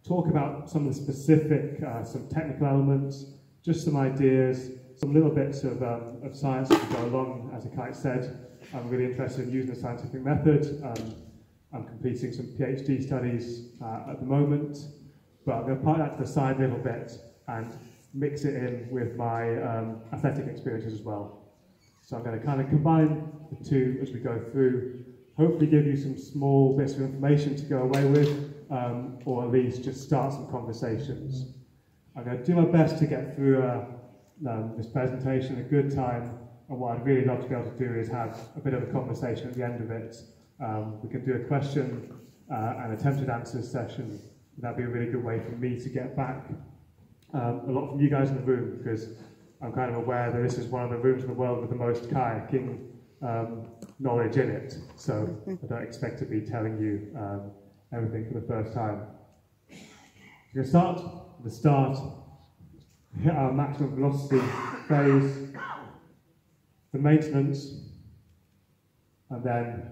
talk about some of the specific, some technical elements, just some ideas, some little bits of science as we go along. As the kite said, I'm really interested in using the scientific method. I'm completing some PhD studies at the moment, but I'm going to put that to the side a little bit and mix it in with my athletic experiences as well. So I'm going to kind of combine the two as we go through, hopefully give you some small bits of information to go away with, or at least just start some conversations. I'm going to do my best to get through this presentation in a good time, and what I'd really love to be able to do is have a bit of a conversation at the end of it. We can do a question and attempted answers session. That'd be a really good way for me to get back a lot from you guys in the room, because I'm kind of aware that this is one of the rooms in the world with the most kayaking knowledge in it. So I don't expect to be telling you everything for the first time. We're going to start at the start, hit our maximum velocity phase, the maintenance, and then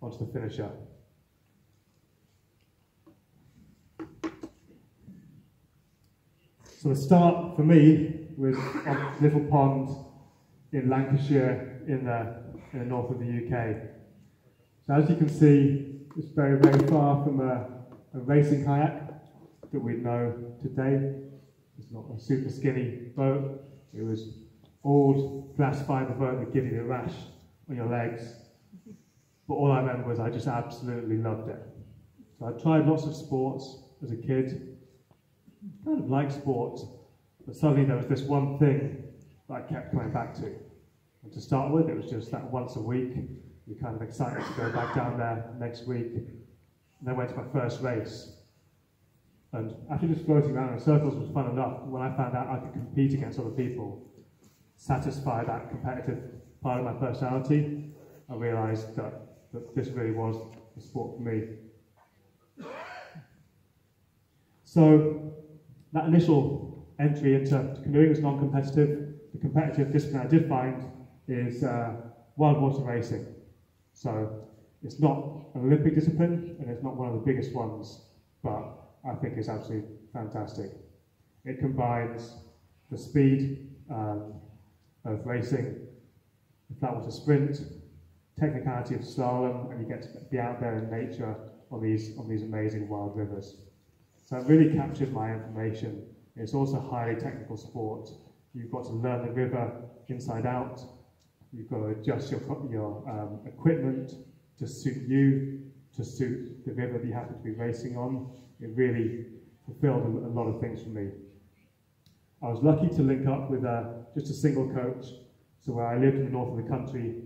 onto the finisher. So the start for me was on Little Pond in Lancashire in the north of the UK. So as you can see, it's very, very far from a racing kayak that we know today. It's not a super skinny boat. It was old glass fibre boat that gives you a rash on your legs. But all I remember was I just absolutely loved it. So I tried lots of sports as a kid. Kind of liked sports, but suddenly there was this one thing that I kept coming back to. And to start with, it was just that once a week. You're kind of excited to go back down there next week. And then I went to my first race. And after just floating around in circles was fun enough. When I found out I could compete against other people, satisfy that competitive part of my personality, I realised that this really was a sport for me. So that initial entry into canoeing was non-competitive. The competitive discipline I did find is wild water racing. So it's not an Olympic discipline, and it's not one of the biggest ones, but I think it's absolutely fantastic. It combines the speed of racing, the flat water sprint, technicality of slalom, and you get to be out there in nature on these amazing wild rivers. So it really captured my information. It's also a highly technical sport. You've got to learn the river inside out. You've got to adjust your equipment to suit you, to suit the river that you happen to be racing on. It really fulfilled a lot of things for me. I was lucky to link up with just a single coach. So where I lived in the north of the country,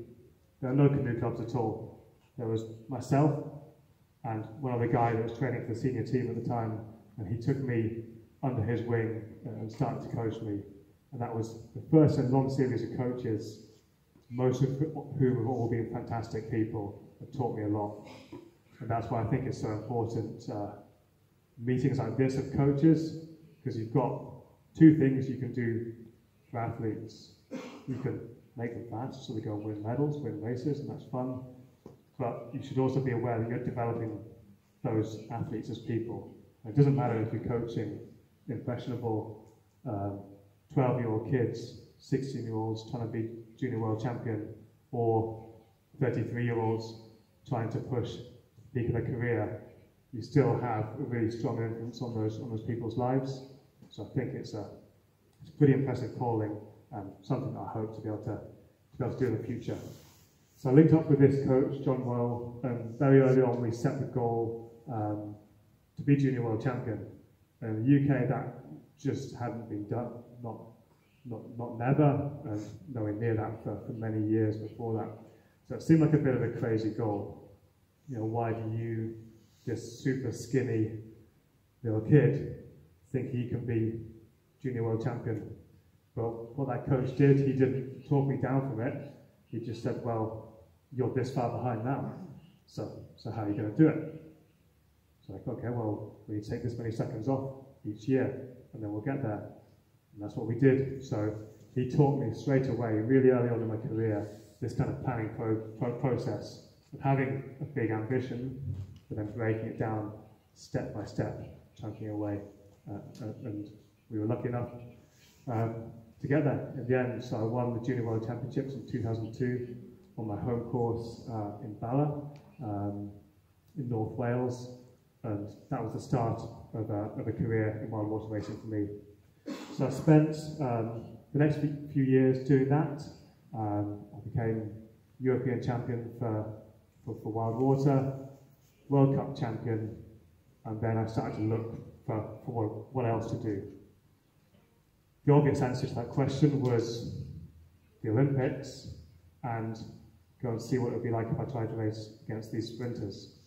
there are no canoe clubs at all. There was myself and one other guy that was training for the senior team at the time, and he took me under his wing and started to coach me. And that was the first in a long series of coaches, most of whom have all been fantastic people, have taught me a lot. And that's why I think it's so important, meetings like this of coaches, because you've got two things you can do for athletes. You can make them fast, so they go and win medals, win races, and that's fun. But you should also be aware that you're developing those athletes as people. It doesn't matter if you're coaching impressionable 12-year-old kids, 16-year-olds trying to be junior world champion, or 33-year-olds trying to push the peak of their career. You still have a really strong influence on those people's lives. So I think it's a pretty impressive calling, and something that I hope to be able to do in the future. So I linked up with this coach, Jon Schofield, and very early on we set the goal to be junior world champion. And in the UK that just hadn't been done, not never, and nowhere near that for many years before that. So it seemed like a bit of a crazy goal. You know, why do you, this super skinny little kid, think he can be junior world champion? Well, what that coach did, he didn't talk me down from it. He just said, well, you're this far behind now, so how are you going to do it? So like, okay, well, we take this many seconds off each year, and then we'll get there. And that's what we did. So he taught me straight away, really early on in my career, this kind of planning process of having a big ambition, but then breaking it down step by step, chunking away, and we were lucky enough to get there in the end. So I won the Junior World Championships in 2002 on my home course in Bala, in North Wales, and that was the start of a career in wild water racing for me. So I spent the next few years doing that. I became European champion for wild water, World Cup champion, and then I started to look for what else to do. The obvious answer to that question was the Olympics, and go and see what it would be like if I tried to race against these sprinters.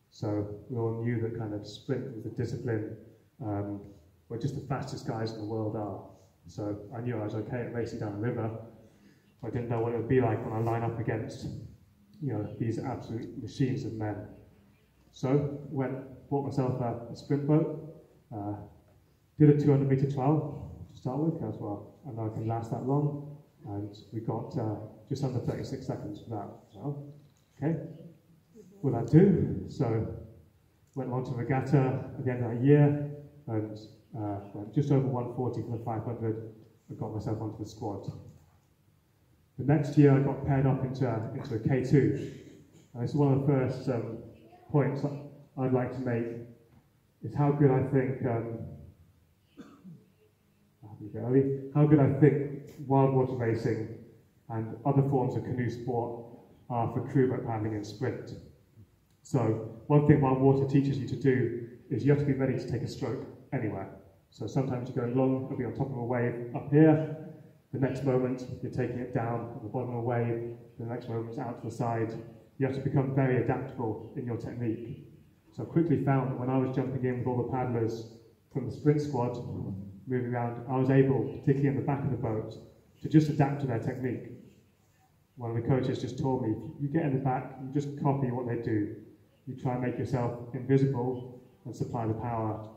So we all knew that kind of sprint was a discipline where just the fastest guys in the world are. So I knew I was okay at racing down a river, but I didn't know what it would be like when I line up against, these absolute machines of men. So bought myself a sprint boat, did a 200-meter trial to start with, as well. I know I can last that long, and we got just under 36 seconds for that. So, okay, will that do? So went on to regatta at the end of that year, and went just over 140 for the 500, and got myself onto the squad. The next year I got paired up into a K2. And this is one of the first points I'd like to make, is how good I think wild water racing and other forms of canoe sport are for crew boat paddling and sprint. So one thing wild water teaches you to do is you have to be ready to take a stroke anywhere. So sometimes you're going long, you'll be on top of a wave up here, the next moment you're taking it down at the bottom of a wave, the next moment it's out to the side. You have to become very adaptable in your technique. So I quickly found that when I was jumping in with all the paddlers from the sprint squad, moving around, I was able, particularly in the back of the boat, to just adapt to their technique. One of the coaches just told me, if you get in the back, you just copy what they do. You try and make yourself invisible and supply the power.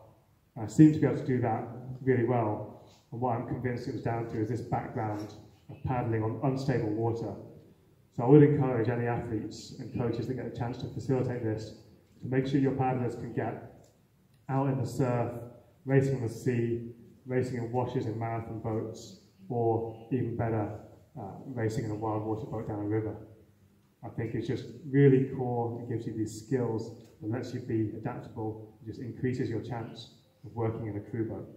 And I seem to be able to do that really well. And what I'm convinced it was down to is this background of paddling on unstable water. So I would encourage any athletes and coaches that get a chance to facilitate this to make sure your paddlers can get out in the surf, racing on the sea, racing in washes in marathon boats, or even better, racing in a wild water boat down a river. I think it's just really core. It gives you these skills that lets you be adaptable. It just increases your chance of working in a crew boat.